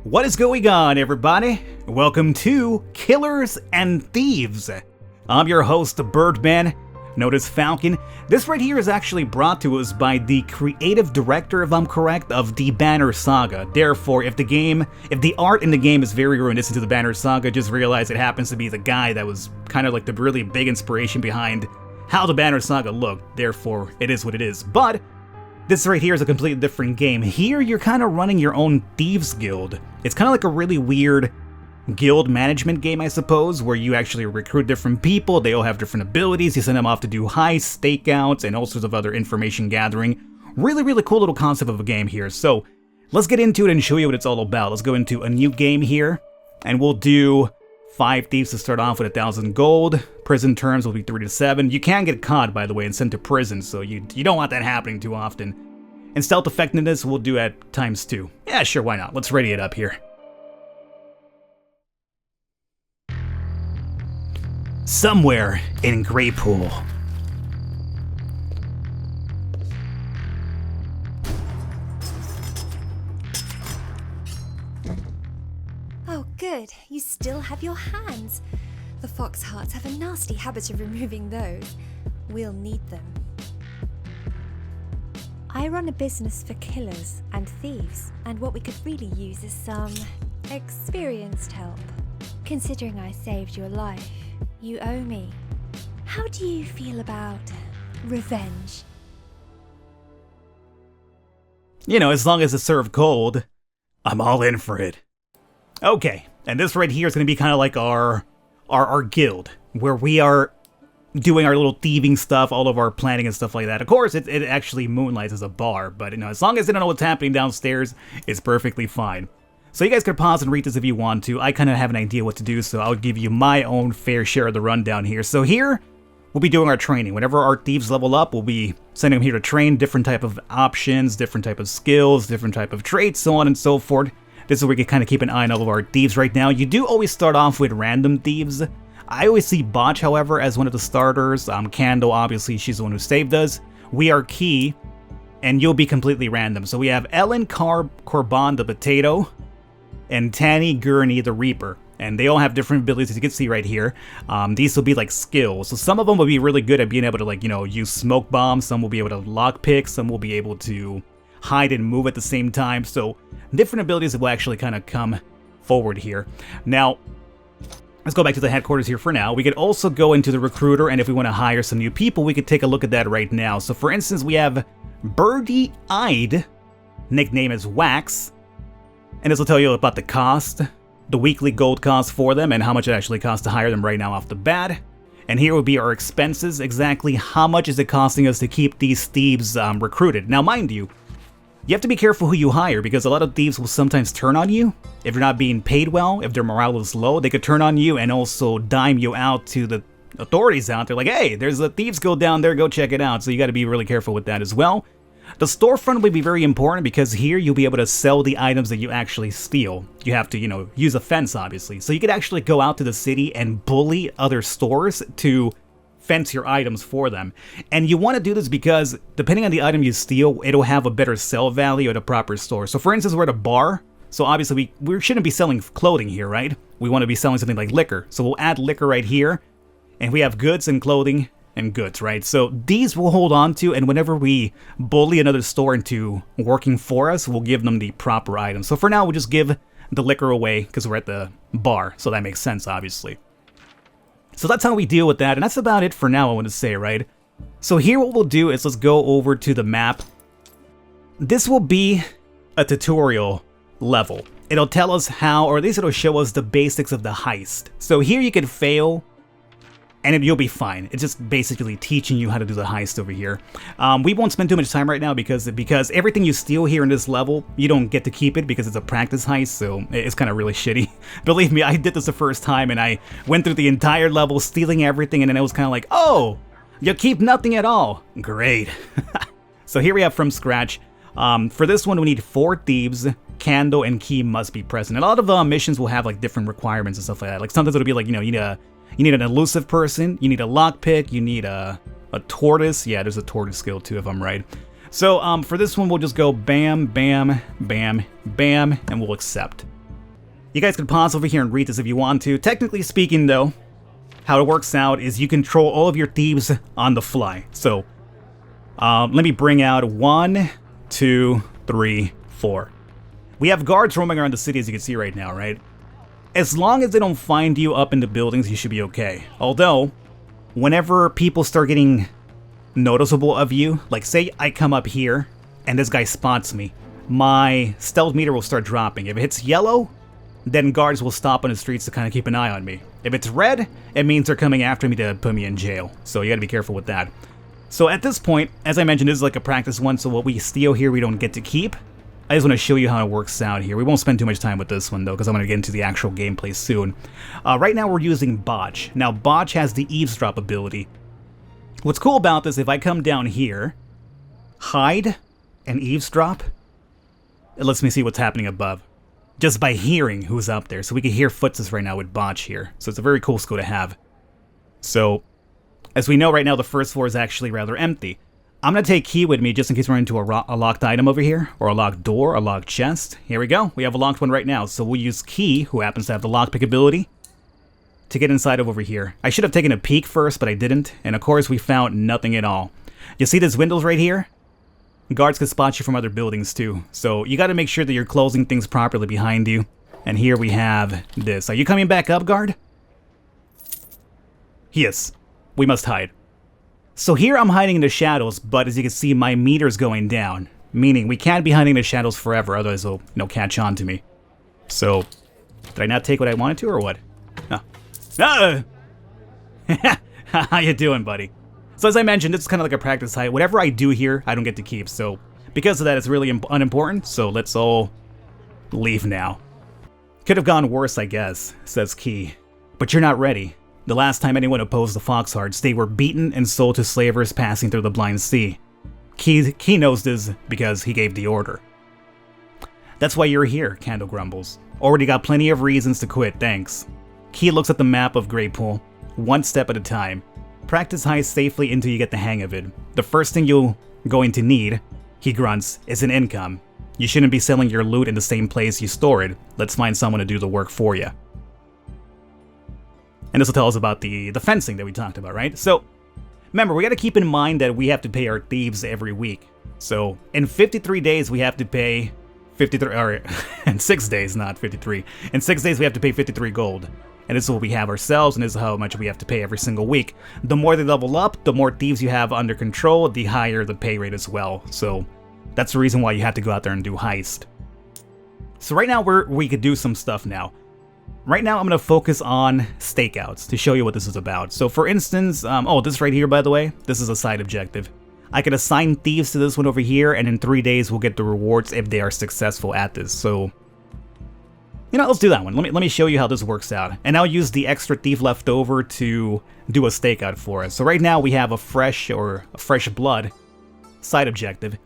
What is going on, everybody? Welcome to Killers and Thieves. I'm your host, Birdman, known as Falcon. This right here is actually brought to us by the creative director, if I'm correct, of the Banner Saga. Therefore, if the art in the game is very reminiscent to the Banner Saga, just realize it happens to be the guy that was kind of like the really big inspiration behind how the Banner Saga looked. Therefore, it is what it is. But this right here is a completely different game. Here, you're kind of running your own Thieves Guild. It's kind of like a really weird guild management game, I suppose, where you actually recruit different people. They all have different abilities. You send them off to do heists, stakeouts, and all sorts of other information gathering. Really, really cool little concept of a game here. So let's get into it and show you what it's all about. Let's go into a new game here, and we'll do 5 thieves to start off with 1,000 gold. Prison terms will be 3 to 7. You can get caught, by the way, and sent to prison, so you don't want that happening too often. And stealth effectiveness we'll do at ×2. Yeah, sure, why not? Let's ready it up here. Somewhere in Greypool. Oh, good. You still have your hands. The fox hearts have a nasty habit of removing those. We'll need them. I run a business for killers and thieves, and what we could really use is some experienced help. Considering I saved your life, you owe me. How do you feel about revenge? You know, as long as it's served cold, I'm all in for it. Okay, and this right here is going to be kind of like our guild, where we are doing our little thieving stuff, all of our planning and stuff like that. Of course, it actually moonlights as a bar, but you know, as long as they don't know what's happening downstairs, it's perfectly fine. So you guys can pause and read this if you want to. I kind of have an idea what to do, so I'll give you my own fair share of the rundown here. So here, we'll be doing our training. Whenever our thieves level up, we'll be sending them here to train different type of options, different type of skills, different type of traits, so on and so forth. This is where we can kind of keep an eye on all of our thieves right now. You do always start off with random thieves. I always see Botch, however, as one of the starters. Candle, obviously, she's the one who saved us. We are Key, and you'll be completely random. So we have Ellen Corban, the potato, and Tanny Gurney, the Reaper. And they all have different abilities, as you can see right here. These will be like skills. So some of them will be really good at being able to, like, you know, use smoke bombs. Some will be able to lockpick. Some will be able to hide and move at the same time. So different abilities that will actually kind of come forward here. Now, let's go back to the headquarters here for now. We could also go into the recruiter, and if we want to hire some new people, we could take a look at that right now. So for instance, we have Birdie-Eyed, nickname is Wax, and this will tell you about the cost, the weekly gold cost for them, and how much it actually costs to hire them right now off the bat. And here would be our expenses, exactly how much is it costing us to keep these thieves recruited. Now mind you have to be careful who you hire, because a lot of thieves will sometimes turn on you. If you're not being paid well, if their morale is low, they could turn on you and also dime you out to the authorities out there. Like, hey, there's a thieves guild down there, go check it out. So you got to be really careful with that as well. The storefront will be very important, because here you'll be able to sell the items that you actually steal. You have to, you know, use a fence, obviously. So you could actually go out to the city and bully other stores to fence your items for them. And you want to do this because depending on the item you steal, it'll have a better sell value at a proper store. So for instance, we're at a bar, so obviously we shouldn't be selling clothing here, right? We want to be selling something like liquor. So we'll add liquor right here, and we have goods and clothing and goods, right? So these we'll hold on to, and whenever we bully another store into working for us, we'll give them the proper items. So for now, we'll just give the liquor away because we're at the bar, so that makes sense, obviously. So that's how we deal with that, and that's about it for now, I want to say, right? So here what we'll do is let's go over to the map. This will be a tutorial level. It'll tell us how, or at least it'll show us the basics of the heist. So here you can fail, and you'll be fine. It's just basically teaching you how to do the heist over here. We won't spend too much time right now because everything you steal here in this level, you don't get to keep it because it's a practice heist, so it's kind of really shitty. Believe me, I did this the first time, and I went through the entire level stealing everything, and then it was kind of like, oh, you keep nothing at all. Great. So here we have from scratch. For this one, we need 4 thieves. Candle and Key must be present. And a lot of missions will have like different requirements and stuff like that. Like sometimes it'll be like, you know, you need an elusive person, you need a lockpick, you need a tortoise. Yeah, there's a tortoise skill too, if I'm right. So for this one, we'll just go bam, bam, bam, bam, and we'll accept. You guys can pause over here and read this if you want to. Technically speaking, though, how it works out is you control all of your thieves on the fly. So, let me bring out 1, 2, 3, 4. We have guards roaming around the city, as you can see right now, right? As long as they don't find you up in the buildings, you should be okay. Although, whenever people start getting noticeable of you, like say I come up here and this guy spots me, my stealth meter will start dropping. If it hits yellow, then guards will stop on the streets to kind of keep an eye on me. If it's red, it means they're coming after me to put me in jail. So you gotta be careful with that. So at this point, as I mentioned, this is like a practice one, so what we steal here we don't get to keep. I just want to show you how it works out here. We won't spend too much time with this one though, because I'm going to get into the actual gameplay soon. Right now we're using Botch. Now Botch has the eavesdrop ability. What's cool about this, if I come down here, hide, and eavesdrop, it lets me see what's happening above. Just by hearing who's up there. So we can hear footsteps right now with Botch here. So it's a very cool skill to have. So, as we know right now, the first floor is actually rather empty. I'm going to take Key with me just in case we run into a locked item over here, or a locked door, a locked chest. Here we go. We have a locked one right now. So we'll use Key, who happens to have the lockpick ability, to get inside of over here. I should have taken a peek first, but I didn't. And of course, we found nothing at all. You see these windows right here? Guards can spot you from other buildings too. So you got to make sure that you're closing things properly behind you. And here we have this. Are you coming back up, guard? Yes. We must hide. So here I'm hiding in the shadows, but as you can see, my meter's going down. Meaning we can't be hiding in the shadows forever, otherwise they'll, catch on to me. So, did I not take what I wanted to, or what? Oh. How you doing, buddy? So as I mentioned, this is kind of like a practice hide. Whatever I do here, I don't get to keep. So, because of that, it's really unimportant. So let's all leave now. Could have gone worse, I guess, says Key. But you're not ready. The last time anyone opposed the Foxhearts, they were beaten and sold to slavers passing through the Blind Sea. Key knows this because he gave the order. That's why you're here, Candle grumbles. Already got plenty of reasons to quit, thanks. Key looks at the map of Greypool, one step at a time. Practice heist safely until you get the hang of it. The first thing you're going to need, he grunts, is an income. You shouldn't be selling your loot in the same place you store it. Let's find someone to do the work for you. And this will tell us about the fencing that we talked about, right? So, remember, we got to keep in mind that we have to pay our thieves every week. So, in 53 days, we have to pay 53, or in 6 days, not 53. In 6 days, we have to pay 53 gold. And this is what we have ourselves, and this is how much we have to pay every single week. The more they level up, the more thieves you have under control, the higher the pay rate as well. So, that's the reason why you have to go out there and do heist. So right now, we could do some stuff now. Right now, I'm going to focus on stakeouts to show you what this is about. So for instance, this right here, by the way, this is a side objective. I could assign thieves to this one over here, and in 3 days, we'll get the rewards if they are successful at this. So, let's do that one. Let me show you how this works out. And I'll use the extra thief left over to do a stakeout for us. So right now, we have a fresh blood side objective.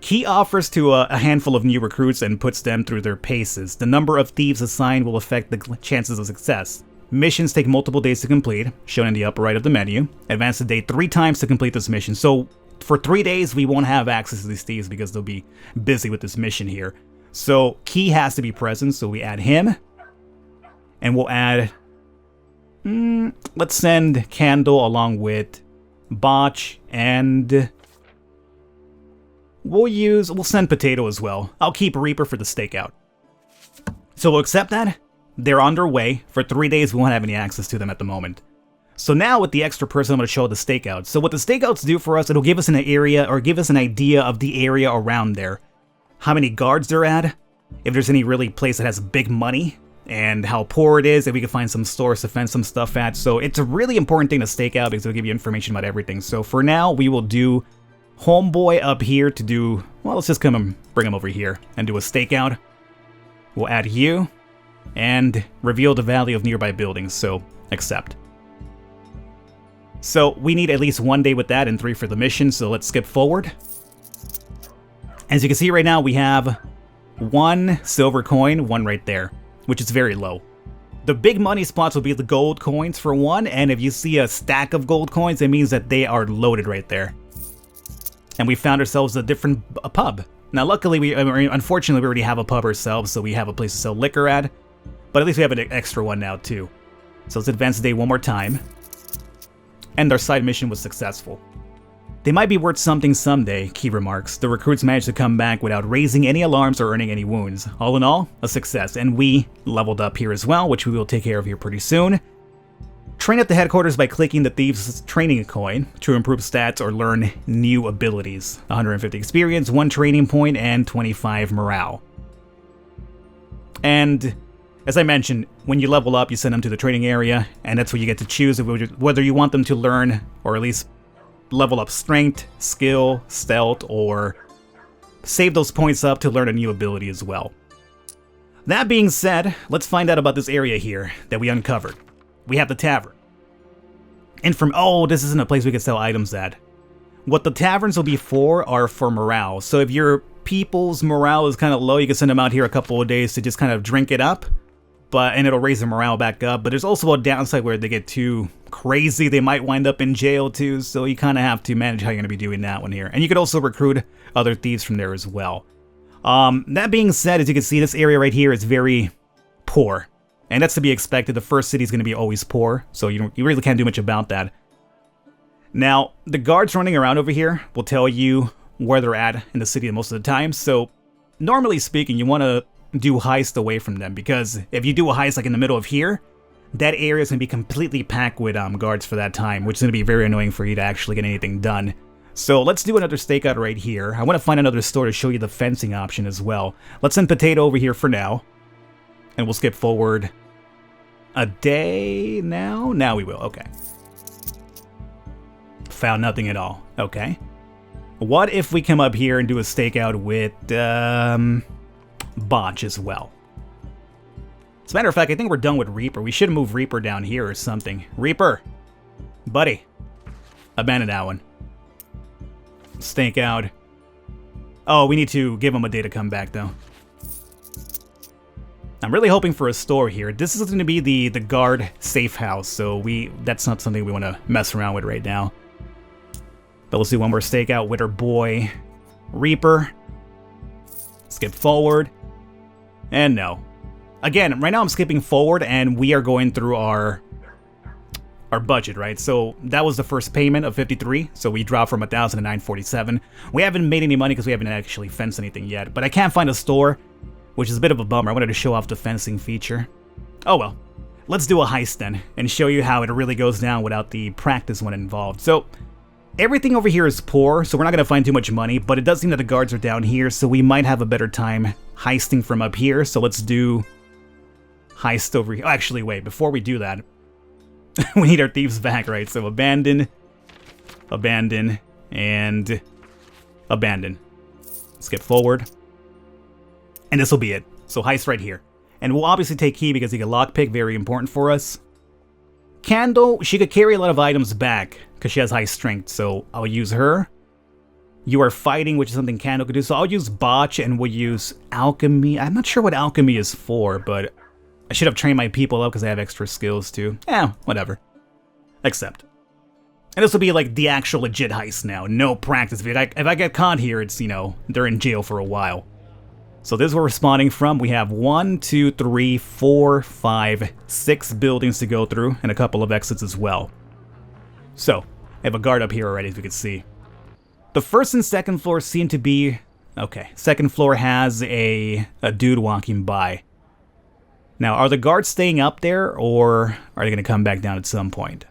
Key offers to a handful of new recruits and puts them through their paces. The number of thieves assigned will affect the chances of success. Missions take multiple days to complete, shown in the upper right of the menu. Advance the day 3 times to complete this mission. So for 3 days, we won't have access to these thieves because they'll be busy with this mission here. So Key has to be present, so we add him. And we'll add... let's send Candle along with Botch and... We'll send Potato as well. I'll keep Reaper for the stakeout. So we'll accept that. They're underway. For 3 days, we won't have any access to them at the moment. So now with the extra person, I'm going to show the stakeouts. So what the stakeouts do for us, it'll give us an area, or give us an idea of the area around there. How many guards they're at, if there's any really place that has big money, and how poor it is, if we can find some stores to fence some stuff at. So it's a really important thing to stake out because it'll give you information about everything. So for now, we will do Homeboy up here to do, well, let's just come and bring him over here and do a stakeout. We'll add you and reveal the value of nearby buildings, so accept. So we need at least 1 day with that and 3 for the mission, so let's skip forward. As you can see right now, we have 1 silver coin, 1 right there, which is very low. The big money spots will be the gold coins for 1, and if you see a stack of gold coins, it means that they are loaded right there. And we found ourselves a different pub. Now luckily, unfortunately, we already have a pub ourselves, so we have a place to sell liquor at. But at least we have an extra one now, too. So let's advance the day one more time. And our side mission was successful. They might be worth something someday, Key remarks. The recruits managed to come back without raising any alarms or earning any wounds. All in all, a success. And we leveled up here as well, which we will take care of here pretty soon. Train at the headquarters by clicking the Thieves' training coin to improve stats or learn new abilities. 150 experience, 1 training point, and 25 morale. And as I mentioned, when you level up, you send them to the training area, and that's where you get to choose whether you want them to learn, or at least level up strength, skill, stealth, or save those points up to learn a new ability as well. That being said, let's find out about this area here that we uncovered. We have the tavern. And oh, this isn't a place we can sell items at. What the taverns will be for are for morale. So if your people's morale is kind of low, you can send them out here a couple of days to just kind of drink it up. And it'll raise their morale back up. But there's also a downside where they get too crazy. They might wind up in jail too. So you kind of have to manage how you're going to be doing that one here. And you could also recruit other thieves from there as well. That being said, as you can see, this area right here is very poor. And that's to be expected. The first city is going to be always poor, so you really can't do much about that. Now, the guards running around over here will tell you where they're at in the city most of the time, so normally speaking, you want to do heist away from them, because if you do a heist like in the middle of here, that area is going to be completely packed with guards for that time, which is going to be very annoying for you to actually get anything done. So let's do another stakeout right here. I want to find another store to show you the fencing option as well. Let's send Potato over here for now. And we'll skip forward a day now? Now we will, okay. Found nothing at all, okay. What if we come up here and do a stakeout with, Botch as well? As a matter of fact, I think we're done with Reaper. We should move Reaper down here or something. Reaper! Buddy! Abandon that one. Stakeout. Oh, we need to give him a day to come back, though. I'm really hoping for a store here. This is going to be the guard safe house, so that's not something we want to mess around with right now. But let's do one more stakeout with our boy Reaper. Skip forward. And no. Again, right now I'm skipping forward and we are going through our budget, right? So that was the first payment of 53, so we dropped from 1,000 to 947. We haven't made any money because we haven't actually fenced anything yet, but I can't find a store, which is a bit of a bummer. I wanted to show off the fencing feature. Oh well. Let's do a heist then, and show you how it really goes down without the practice one involved. So, everything over here is poor, so we're not going to find too much money, but it does seem that the guards are down here, so we might have a better time heisting from up here. So let's do heist over here. Oh, actually, wait, before we do that, we need our thieves back, right? So abandon, abandon, and abandon. Skip forward. And this will be it. So heist right here. And we'll obviously take Key because he can lockpick, very important for us. Candle, she could carry a lot of items back because she has high strength, so I'll use her. You are fighting, which is something Candle could do, so I'll use Botch and we'll use Alchemy. I'm not sure what Alchemy is for, but I should have trained my people up because I have extra skills too. Whatever. Accept. And this will be like the actual legit heist now. No practice. If I get caught here, it's, you know, they're in jail for a while. So this is where we're spawning from. We have 1, 2, 3, 4, 5, 6 buildings to go through, and a couple of exits as well. So, I have a guard up here already, as we can see. The first and second floors seem to be... Okay, second floor has a dude walking by. Now, are the guards staying up there, or are they going to come back down at some point?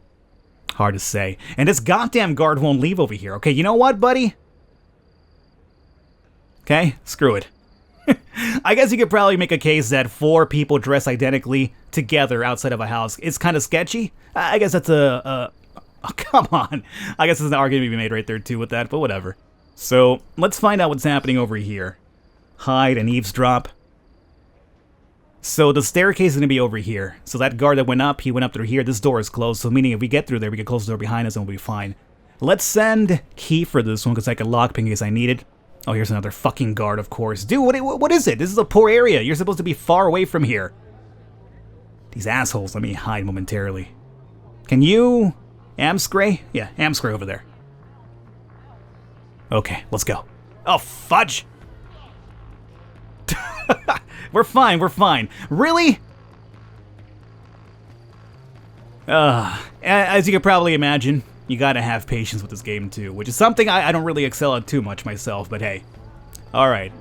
Hard to say. And this goddamn guard won't leave over here. Okay, you know what, buddy? Okay, screw it. I guess you could probably make a case that 4 people dressed identically together outside of a house is kind of sketchy. I guess that's oh, come on. I guess there's an argument to be made right there too with that, but whatever. So, let's find out what's happening over here. Hide and eavesdrop. So the staircase is going to be over here. So that guard that went up, he went up through here. This door is closed, so meaning if we get through there, we can close the door behind us and we'll be fine. Let's send Key for this one because I can lockpick in case I need it. Oh, here's another fucking guard, of course. Dude, what is it? This is a poor area. You're supposed to be far away from here. These assholes, let me hide momentarily. Can you... Amscray? Yeah, Amscray over there. Okay, let's go. Oh, fudge! We're fine, we're fine. Really? As you can probably imagine, you gotta have patience with this game too, which is something I don't really excel at too much myself, but hey. Alright.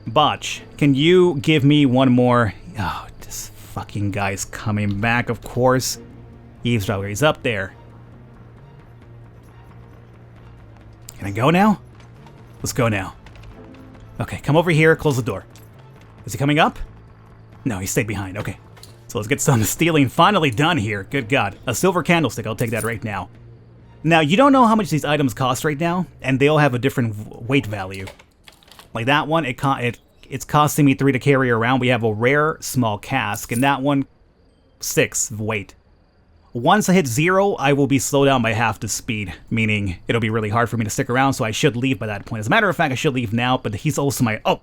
Botch, can you give me one more... Oh, this fucking guy's coming back, of course. Eavesdropper, he's up there. Can I go now? Let's go now. Okay, come over here, close the door. Is he coming up? No, he stayed behind, okay. So let's get some stealing finally done here. Good God. A silver candlestick, I'll take that right now. Now, you don't know how much these items cost right now, and they all have a different weight value. Like that one, it's costing me 3 to carry around. We have a rare small cask, and that one, 6 weight. Once I hit 0, I will be slowed down by half the speed, meaning it'll be really hard for me to stick around, so I should leave by that point. As a matter of fact, I should leave now, but he's also my... Oh!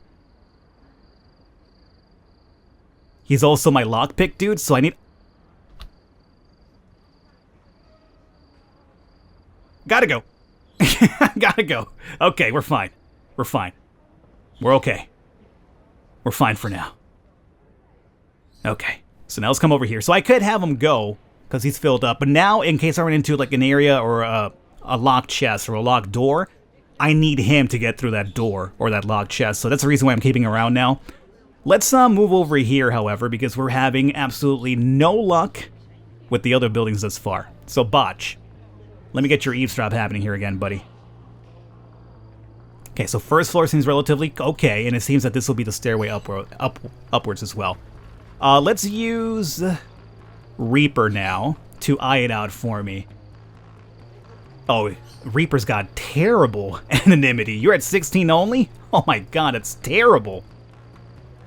He's also my lockpick dude, so I need... Gotta go. Gotta go. Okay, we're fine. We're fine. We're okay. We're fine for now. Okay, so now let's come over here. So I could have him go, because he's filled up, but now, in case I run into like an area or a locked chest or a locked door, I need him to get through that door or that locked chest, so that's the reason why I'm keeping around now. Let's move over here, however, because we're having absolutely no luck with the other buildings thus far. So, Botch, let me get your eavesdrop happening here again, buddy. Okay, so first floor seems relatively okay, and it seems that this will be the stairway upwards as well. Let's use Reaper now to eye it out for me. Oh, Reaper's got terrible anonymity. You're at 16 only? Oh my god, it's terrible.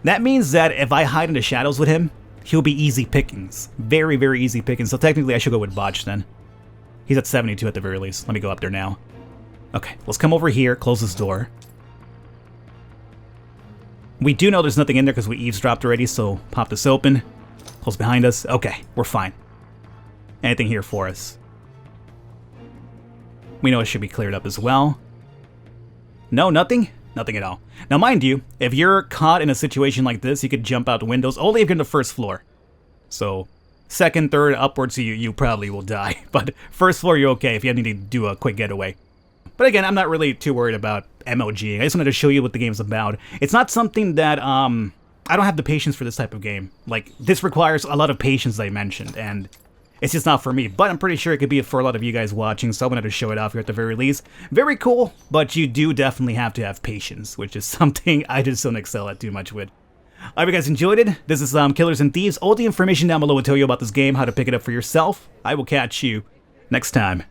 That means that if I hide in the shadows with him, he'll be easy pickings. Very, very easy pickings. So technically I should go with Botch then. He's at 72 at the very least. Let me go up there now. Okay, let's come over here, close this door. We do know there's nothing in there because we eavesdropped already, so pop this open. Close behind us. Okay, we're fine. Anything here for us? We know it should be cleared up as well. No, nothing? Nothing at all. Now, mind you, if you're caught in a situation like this, you could jump out the windows, only if you're in the first floor. So, second, third, upwards, you probably will die. But first floor, you're okay if you need to do a quick getaway. But again, I'm not really too worried about MOGing. I just wanted to show you what the game's about. It's not something that, I don't have the patience for this type of game. Like, this requires a lot of patience, as I mentioned, and it's just not for me. But I'm pretty sure it could be for a lot of you guys watching, so I wanted to show it off here at the very least. Very cool, but you do definitely have to have patience, which is something I just don't excel at too much with. I hope you guys enjoyed it. This is Killers and Thieves. All the information down below will tell you about this game, how to pick it up for yourself. I will catch you next time.